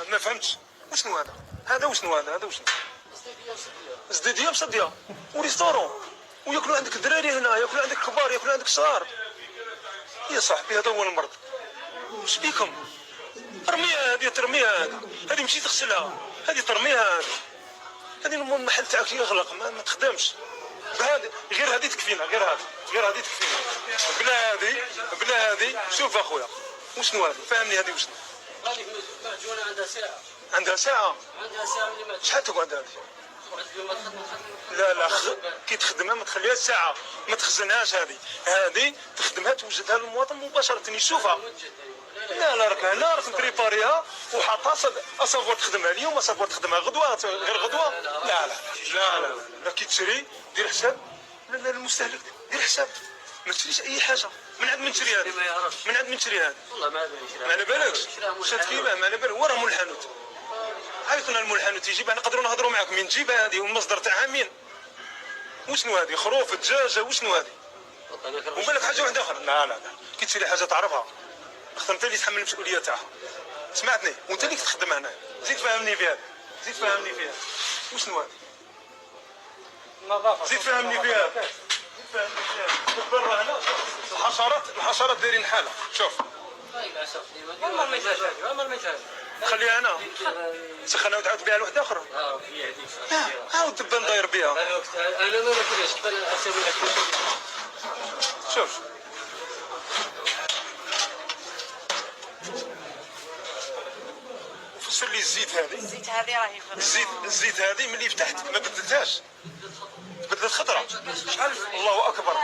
ما فهمتش وشنو هذا. هذا وشنو زديديه مصديه وريستورون، وياكلوا عندك الدراري هنا، ياكلوا عندك الكبار، ياكلوا عندك الصغار. يا صاحبي هذا هو المرض. واش بيكم؟ ترميها هذه، ترميها هذه ماشي تغسلها، هذه ترميها هذه المحل تاعك يغلق ما تخدمش. بهذه غير هذه تكفينا، غير هذه تكفينا. بلا هذه شوف اخويا وشنو هذه، فهمني هذه وشنو؟ هذه معجونه عندها ساعه. عندها ساعه اللي معجونه. شحال تقعد هذه؟ لا كي تخدمها ما تخليهاش ساعه، ما تخزنهاش. هذه تخدمها توجدها للمواطن مباشره يشوفها. لا راك هنا راك مبريباريها وحاطها اصافوار تخدمها اليوم، اصافوار تخدمها غدوه، غير غدوه. لا كي تشري دير حساب للمستهلك، دير حساب ما تشريش اي حاجه من عند من تشري هذه، من عند من تشري هذه. والله ما باليش، ما على بالكش شات كيما ما على بالك. وراه مول الحانوت، عيطنا المول الحانوت يجيب، نقدروا نهضروا معاك من تجيبها هذه والمصدر تاعها مين. وشنو هذه؟ خروف، دجاجه، وشنو هذه؟ وبالك حاجه واحده اخرى. لا كي تشري حاجه تعرفها اختار انت اللي تحمل المسؤوليه تاعها. سمعتني؟ وانت اللي تخدم هنا. زيد فهمني فيها، وشنو هذه؟ النظافه. زيد فهمني فيها. برا هنا الحشرات دايرين حالها. شوف والله ما يجاش، والله ما يجاش. خليها هنا سخنها وتعاود بها لواحده اخرى. هي هذيك. عاود الدبان داير بها. انا ما ناكلهاش، انا اسوي لك. شوف وفسر لي الزيت هذه راهي الزيت هذه ملي فتحت ما بدلتهاش، بدلت خضره. شحال؟ الله اكبر.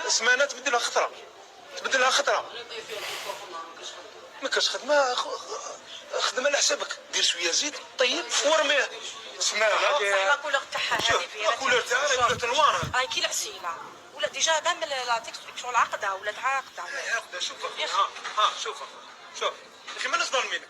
سمانه تبدلها خضره. ما كاش خدمه، خدمه على حسابك. دير شويه زيت طيب ورميه. سمانه لا كولور تاعها هذه فيها كولور تاعها ولا تنوار. راهي كي العسيله ولا ديجا دام لا تكسبك شغل عقده ولا عقده. شوف شوف يا اخي ما نصدر منك.